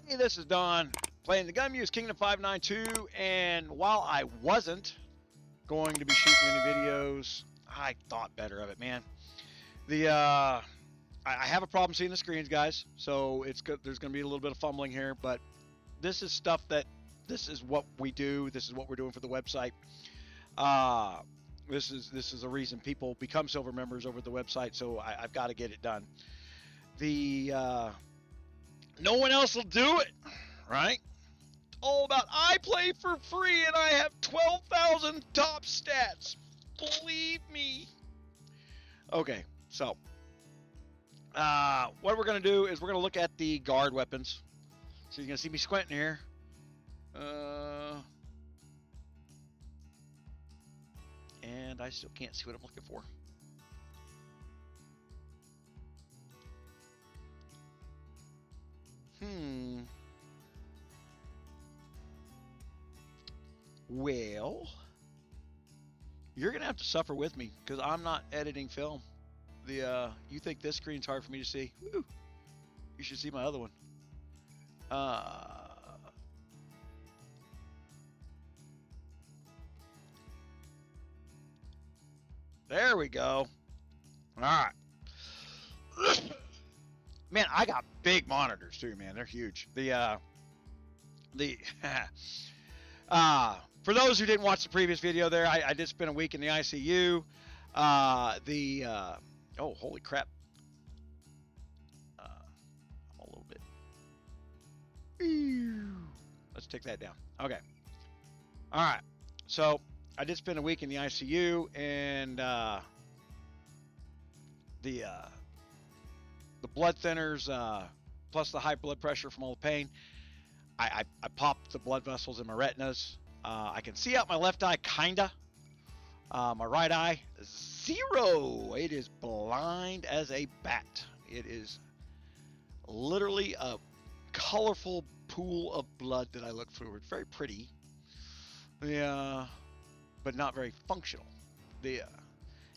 Hey, this is Don playing the GunMuse 𝗙𝗃𝐺𝑚592, and while I wasn't going to be shooting any videos, I thought better of it, man. I have a problem seeing the screens, guys, so it's good. There's going to be a little bit of fumbling here, but this is stuff that this is what we do. This is what we're doing for the website. This is a reason people become silver members over the website, so I've got to get it done. No one else will do it, right? It's all about I play for free and I have 12,000 top stats. Believe me. Okay, so what we're going to do is we're going to look at the guard weapons. So you're going to see me squinting here. And I still can't see what I'm looking for. Well, you're gonna have to suffer with me because I'm not editing film. You think this screen's hard for me to see? Woo. You should see my other one. There we go. All right. Man, I got big monitors too, man. They're huge. For those who didn't watch the previous video there, I did spend a week in the ICU. Oh, holy crap. I'm a little bit. Let's take that down. Okay. All right. So I did spend a week in the ICU, and the blood thinners, plus the high blood pressure from all the pain, I popped the blood vessels in my retinas. I can see out my left eye, kinda. My right eye, zero. It is blind as a bat. It is literally a colorful pool of blood that I look through. It's very pretty. But not very functional.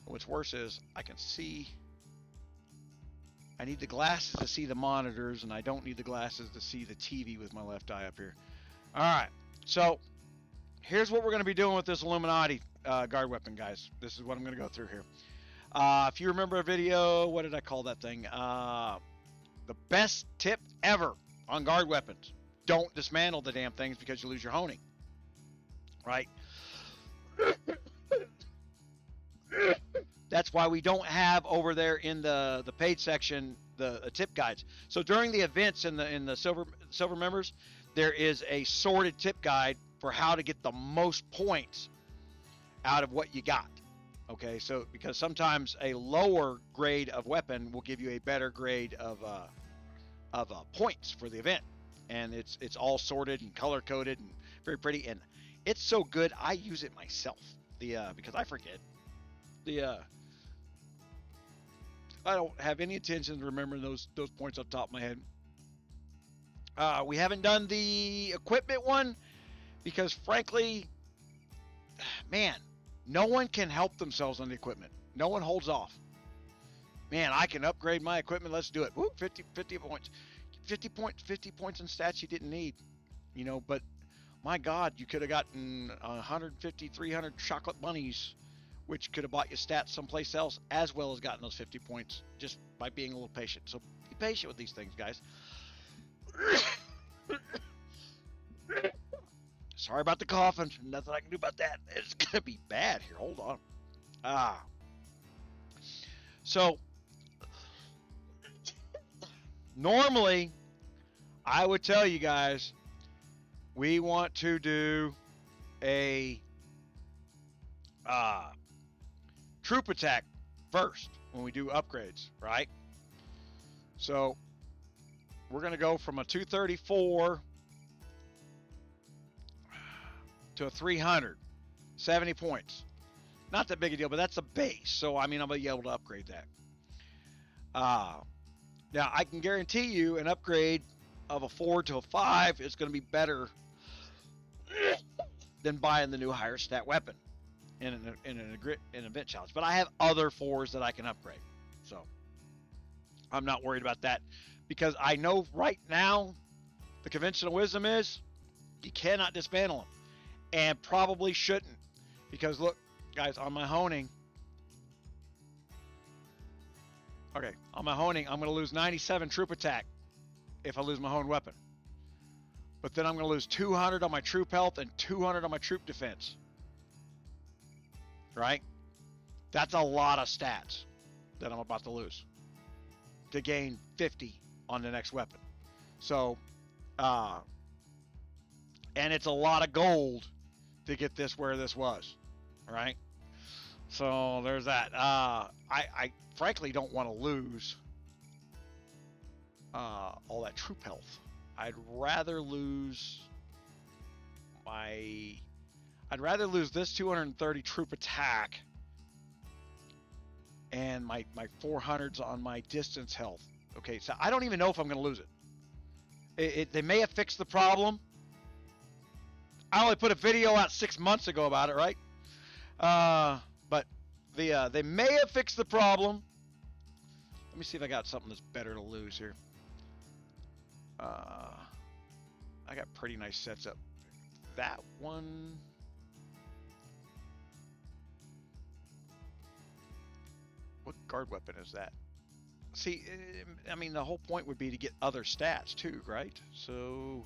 What's worse is I can see. I need the glasses to see the monitors, and I don't need the glasses to see the TV with my left eye up here. All right, so here's what we're going to be doing with this Illuminati guard weapon, guys. This is what I'm going to go through here. If you remember a video, what did I call that thing? The best tip ever on guard weapons. Don't dismantle the damn things because you lose your honing, right? That's why we don't have over there in the paid section the tip guides. So during the events in the silver members, there is a sorted tip guide for how to get the most points out of what you got. Okay, so because sometimes a lower grade of weapon will give you a better grade of points for the event, and it's all sorted and color coded and very pretty, and it's so good I use it myself. Because I forget. I don't have any intention of remembering those points off the top of my head. We haven't done the equipment one because, frankly, man, no one can help themselves on the equipment. No one holds off. Man, I can upgrade my equipment. Let's do it. Woo, 50 points. 50 points in stats you didn't need. But my God, you could have gotten 150, 300 chocolate bunnies, which could have bought you stats someplace else, as well as gotten those 50 points just by being a little patient. So be patient with these things, guys. Sorry about the coughing. Nothing I can do about that. It's going to be bad here. Hold on. So normally I would tell you guys we want to do a troop attack first when we do upgrades, right? So we're going to go from a 234 to a 300, 70 points. Not that big a deal, but that's a base. So, I mean, I'm going to be able to upgrade that. Now, I can guarantee you an upgrade of a 4 to a 5 is going to be better than buying the new higher stat weapon in an event challenge. But I have other 4s that I can upgrade, so I'm not worried about that because I know right now The conventional wisdom is you cannot dismantle them, and probably shouldn't, because look, guys, on my honing, okay, on my honing, I'm going to lose 97 troop attack if I lose my honed weapon. But then I'm going to lose 200 on my troop health and 200 on my troop defense. Right? That's a lot of stats that I'm about to lose to gain 50 on the next weapon. So, and it's a lot of gold to get this where this was. Right? So there's that. I frankly don't want to lose all that troop health. I'd rather lose this 230 troop attack and my 400s on my distance health. Okay, so I don't even know if I'm going to lose it. They may have fixed the problem. I only put a video out 6 months ago about it, right? But they may have fixed the problem. Let me see if I got something that's better to lose here. I got pretty nice sets up. That one. What guard weapon is that? See, I mean, the whole point would be to get other stats too, right? So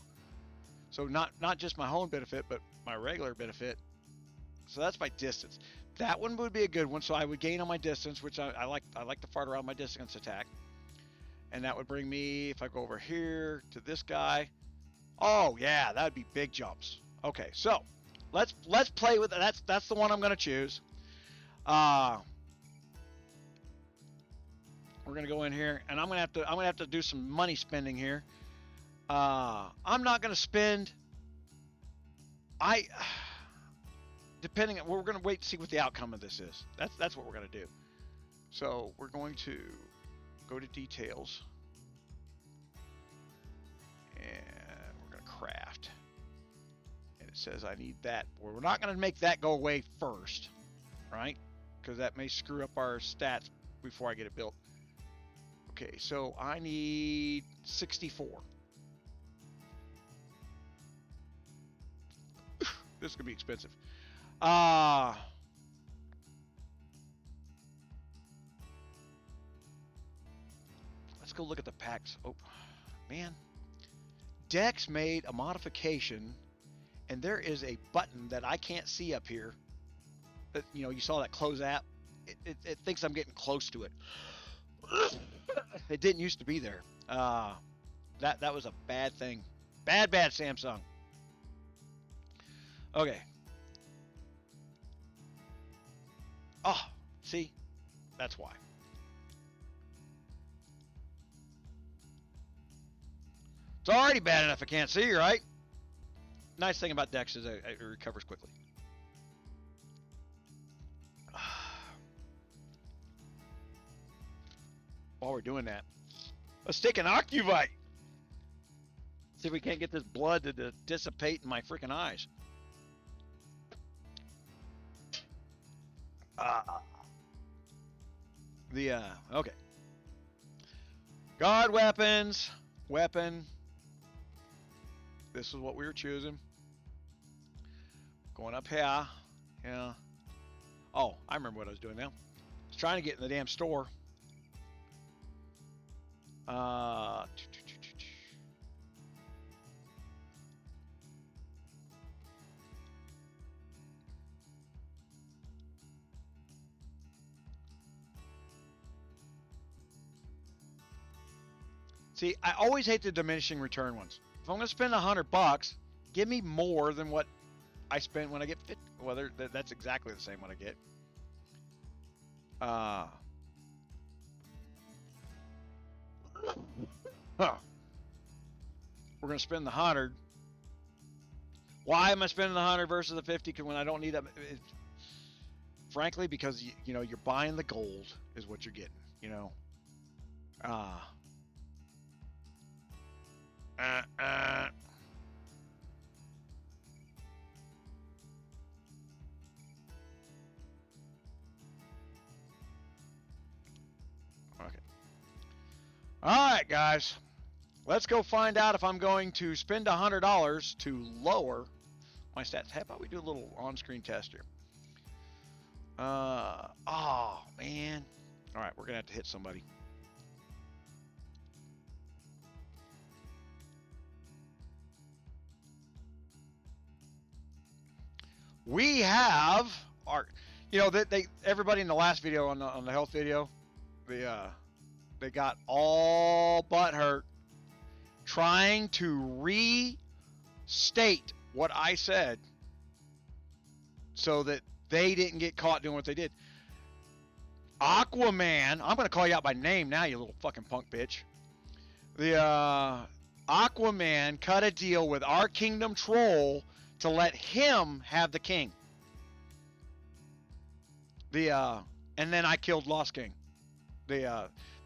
not just my home benefit, but my regular benefit. So that's my distance. That one would be a good one. So I would gain on my distance, which I like to fart around my distance attack. And that would bring me, if I go over here to this guy. Oh yeah, that would be big jumps. Okay, so let's play with it. That's the one I'm gonna choose. We're gonna go in here, and I'm gonna have to do some money spending here. I'm not gonna spend. Depending on, we're gonna wait to see what the outcome of this is. That's what we're gonna do. So we're going to go to details, and we're going to craft, and it says I need that. Well, we're not going to make that go away first, right? Because that may screw up our stats before I get it built. Okay, so I need 64. This is going to be expensive. Let's go look at the packs. Oh, man. Dex made a modification, and there is a button that I can't see up here. You know, you saw that close app. It thinks I'm getting close to it. It didn't used to be there. That was a bad thing. Bad Samsung. Okay. Oh, see? That's why. It's already bad enough I can't see, right? Nice thing about Dex is it recovers quickly. While we're doing that, let's take an 𝗂𝘂𝙂𝙪𝙾. See if we can't get this blood to dissipate in my freaking eyes. Okay. Guard weapons. Weapon. This is what we were choosing. Going up here. Yeah. Oh, I remember what I was doing now. I was trying to get in the damn store. See, I always hate the diminishing return ones. If I'm going to spend $100, give me more than what I spent when I get 50. Well, that's exactly the same when I get. We're going to spend the 100. Why am I spending the 100 versus the 50? Because when I don't need that, frankly, because you know you're buying the gold is what you're getting. You know. Okay. All right, guys. let's go find out if I'm going to spend $100 to lower my stats. How about we do a little on-screen test here? Oh, man. All right, we're going to have to hit somebody. We have our, you know, everybody in the last video on the health video, they got all butt hurt trying to restate what I said so that they didn't get caught doing what they did. Aquaman, I'm going to call you out by name now, you little fucking punk bitch. The Aquaman cut a deal with our Kingdom Troll to let him have the king. And then I killed Lost King.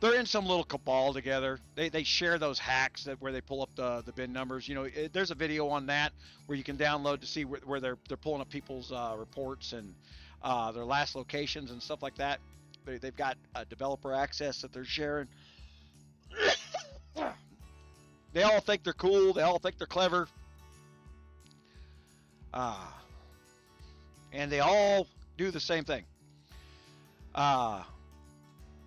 They're in some little cabal together. They share those hacks where they pull up the bin numbers. You know, there's a video on that where you can download to see where they're pulling up people's reports and their last locations and stuff like that. They've got developer access that they're sharing. They all think they're cool. They all think they're clever. And they all do the same thing.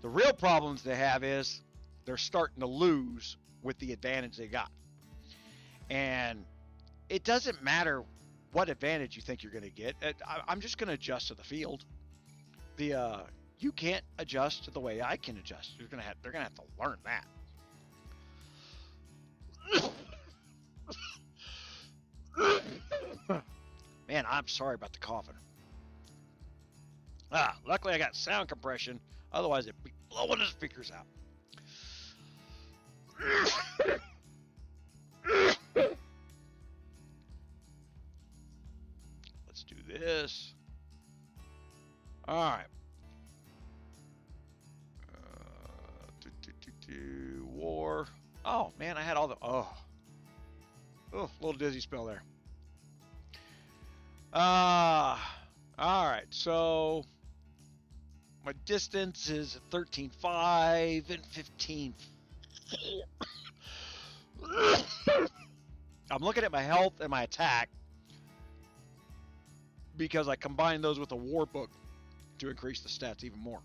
The real problems they have is they're starting to lose with the advantage they got. And it doesn't matter what advantage you think you're going to get. I'm just going to adjust to the field. You can't adjust to the way I can adjust. They're going to have to learn that. Man, I'm sorry about the coughing. Luckily I got sound compression. Otherwise it'd be blowing the speakers out. Let's do this. All right. War. Oh, man, I had all the... Oh, a little dizzy spell there. All right, so my distance is 13.5 and 15.4. I'm looking at my health and my attack because I combined those with a war book to increase the stats even more.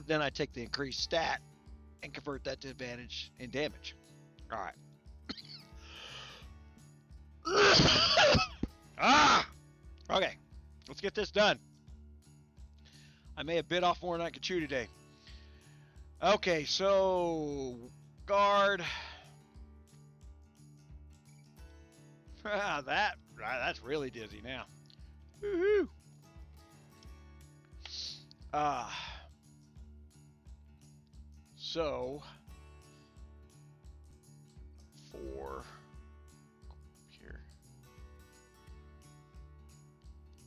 Then I take the increased stat and convert that to advantage in damage. All right. Okay, let's get this done. I may have bit off more than I could chew today. Okay, so guard. That's really dizzy now. Woohoo! So 4 here.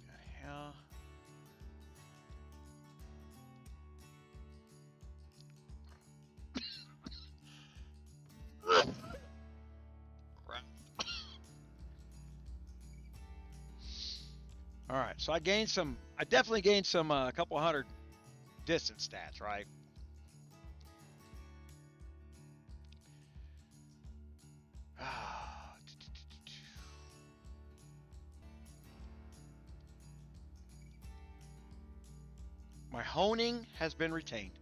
The hell? All right, so I definitely gained some, a couple hundred distance stats, right? My honing has been retained.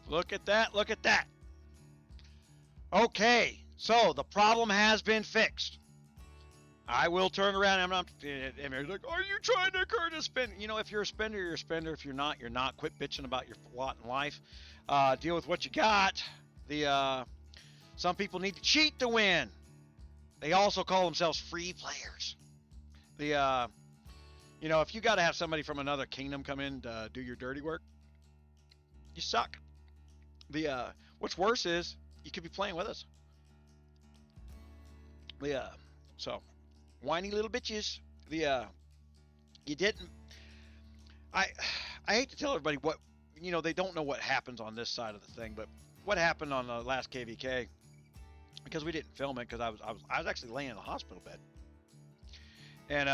Look at that, look at that. Okay, so the problem has been fixed. I will turn around and you're like, are you trying to encourage a spend? You know, if you're a spender, you're a spender. If you're not, you're not. Quit bitching about your lot in life. Deal with what you got. Some people need to cheat to win. They also call themselves free players. You know, if you got to have somebody from another kingdom come in to do your dirty work, you suck. What's worse is you could be playing with us. So whiny little bitches. You didn't. I hate to tell everybody what, you know, they don't know what happens on this side of the thing, but what happened on the last KVK, because we didn't film it because I was actually laying in the hospital bed, and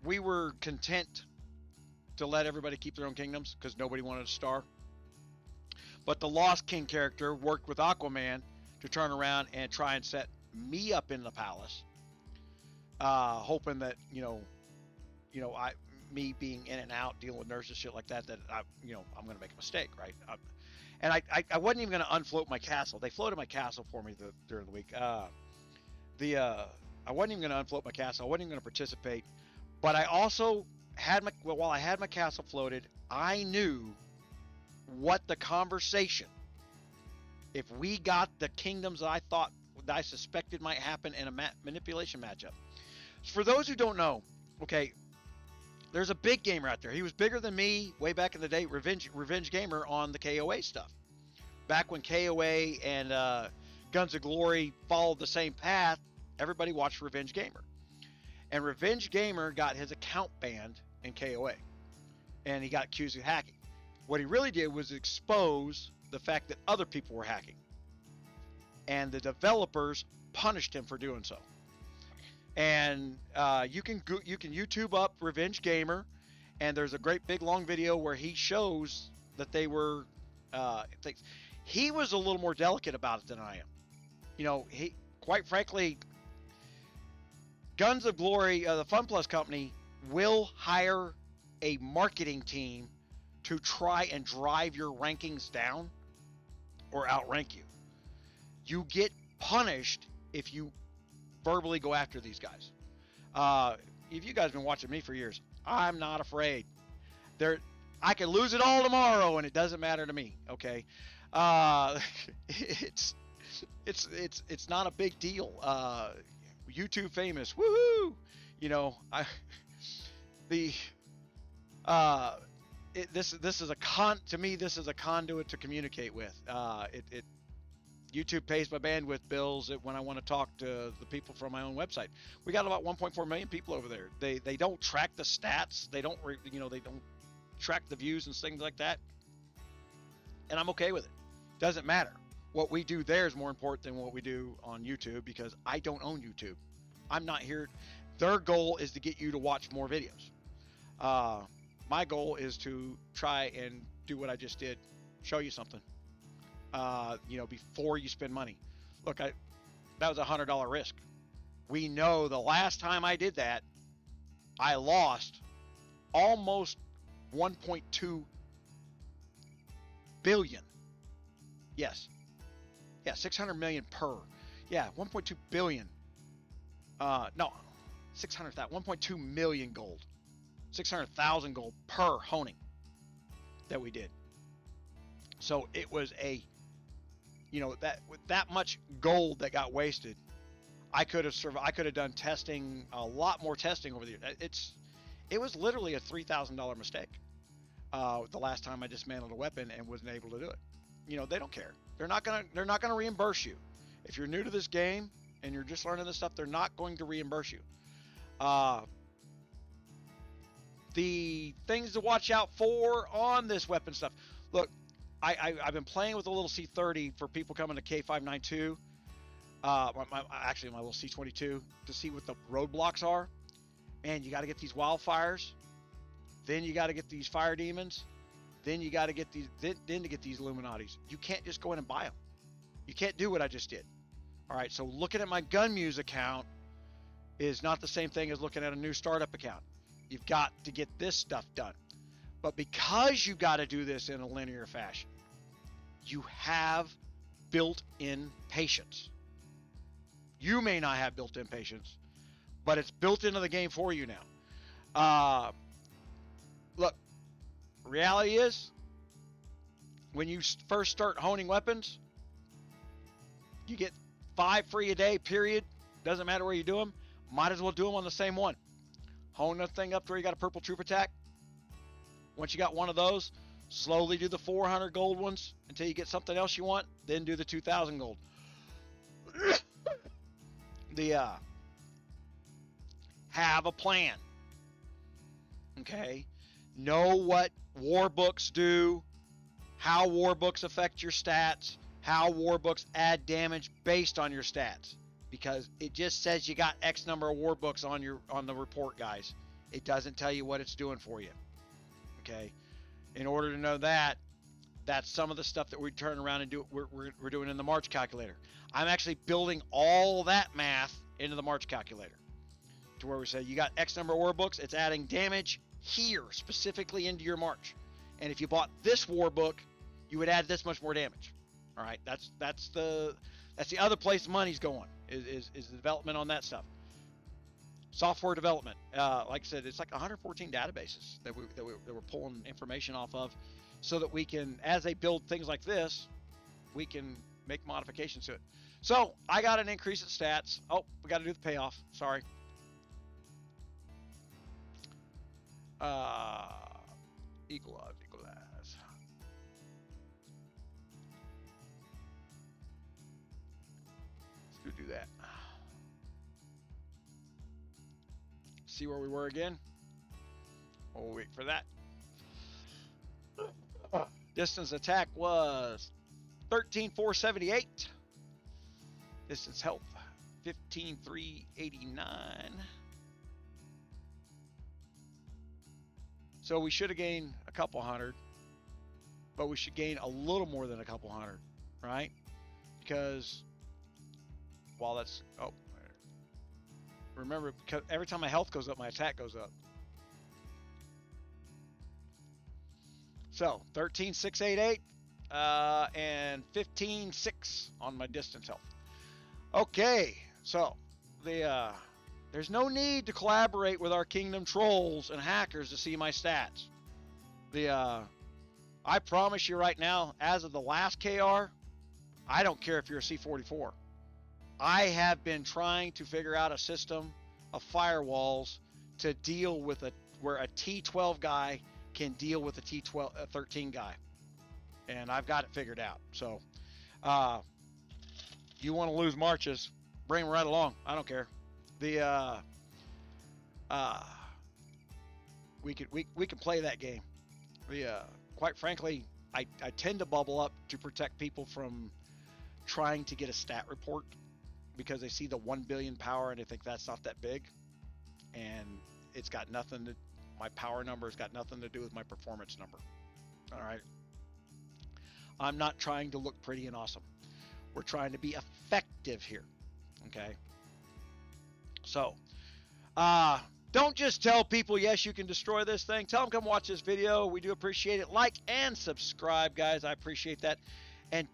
we were content to let everybody keep their own kingdoms because nobody wanted a star. But the Lost King character worked with Aquaman to turn around and try and set me up in the palace, hoping that me being in and out, dealing with nurses, shit like that, I'm going to make a mistake, right? And I wasn't even going to unfloat my castle. They floated my castle for me during the week. I wasn't even going to unfloat my castle. I wasn't even going to participate. But I also had while I had my castle floated, I knew what the conversation, if we got the kingdoms that I suspected might happen in a manipulation matchup. For those who don't know, okay, there's a big gamer out there. He was bigger than me way back in the day, Revenge Gamer on the KOA stuff. Back when KOA and Guns of Glory followed the same path, everybody watched Revenge Gamer. And Revenge Gamer got his account banned in KOA. And he got accused of hacking. What he really did was expose the fact that other people were hacking. And the developers punished him for doing so. And you can YouTube up Revenge Gamer, and there's a great big long video where he shows that they were he was a little more delicate about it than I am. He, quite frankly, Guns of Glory, the Fun Plus company, will hire a marketing team to try and drive your rankings down or outrank you. You get punished if you verbally go after these guys. If you guys have been watching me for years, I'm not afraid. I can lose it all tomorrow and it doesn't matter to me. Okay. It's not a big deal. YouTube famous. Woohoo. This is a conduit to communicate with. YouTube pays my bandwidth bills when I want to talk to the people from my own website. We got about 1.4 million people over there. They don't track the stats. They don't track the views and things like that. And I'm okay with it. Doesn't matter. What we do there is more important than what we do on YouTube because I don't own YouTube. I'm not here. Their goal is to get you to watch more videos. My goal is to try and do what I just did, show you something. Before you spend money. Look, that was a $100 risk. We know the last time I did that, I lost almost 1.2 billion. Yes. Yeah, 600 million per. Yeah, 1.2 billion. No, 600,000. 1.2 million gold. 600,000 gold per honing that we did. So it was with that much gold that got wasted, I could have done testing, a lot more testing over the years. It was literally a $3,000 mistake. The last time I dismantled a weapon and wasn't able to do it. They don't care. They're not gonna reimburse you. If you're new to this game and you're just learning this stuff, they're not going to reimburse you. The things to watch out for on this weapon stuff. Look, I've been playing with a little C30 for people coming to K592. Actually, my little C22 to see what the roadblocks are. Man, you got to get these wildfires. Then you got to get these fire demons. Then you got to get these. Then to get these Illuminatis. You can't just go in and buy them. You can't do what I just did. All right. So looking at my GunMuse account is not the same thing as looking at a new startup account. You've got to get this stuff done. But because you got to do this in a linear fashion, you have built-in patience. You may not have built-in patience, but it's built into the game for you now. Look, reality is, when you first start honing weapons, you get 5 free a day, period. Doesn't matter where you do them. Might as well do them on the same one. Hone the thing up to where you got a purple troop attack. Once you got one of those, slowly do the 400 gold ones until you get something else you want. Then do the 2,000 gold. Have a plan. Okay. Know what war books do, how war books affect your stats, how war books add damage based on your stats. Because it just says you got X number of war books on the report, guys. It doesn't tell you what it's doing for you. Okay. In order to know that, that's some of the stuff that we turn around and do. We're doing in the March calculator. I'm actually building all that math into the March calculator to where we say you got X number of war books. It's adding damage here specifically into your March. And if you bought this war book, you would add this much more damage. All right, that's the other place the money's going is the development on that stuff. Software development, like I said, it's like 114 databases that we're pulling information off of, so that we can, as they build things like this, we can make modifications to it. So I got an increase in stats. Oh, we got to do the payoff. Sorry. Equalize. Let's do that. See where we were again. We'll wait for that. Distance attack was 13,478. Distance health 15,389. So we should have gained a couple hundred, but we should gain a little more than a couple hundred, right? Because while that's, oh, remember, because every time my health goes up, my attack goes up. So 13,688 and 15,6 on my distance health. Okay, so there's no need to collaborate with our kingdom trolls and hackers to see my stats. I promise you right now, as of the last KR, I don't care if you're a C44. I have been trying to figure out a system of firewalls to deal with where a T12 guy can deal with a T13 guy, and I've got it figured out. So, you want to lose marches, bring them right along. I don't care. We can play that game. Quite frankly, I tend to bubble up to protect people from trying to get a stat report, because they see the 1 billion power and they think that's not that big, and it's got nothing to, my power number has got nothing to do with my performance number. All right. I'm not trying to look pretty and awesome. We're trying to be effective here. Okay. So, don't just tell people, yes, you can destroy this thing. Tell them, come watch this video. We do appreciate it. Like and subscribe, guys. I appreciate that. And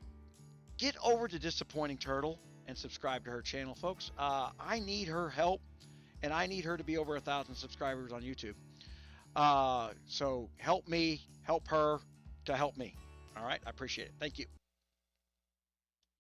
get over to Disappointing Turtle and subscribe to her channel, folks. I need her help, and I need her to be over 1,000 subscribers on YouTube. So help me, help her to help me. All right. I appreciate it. Thank you.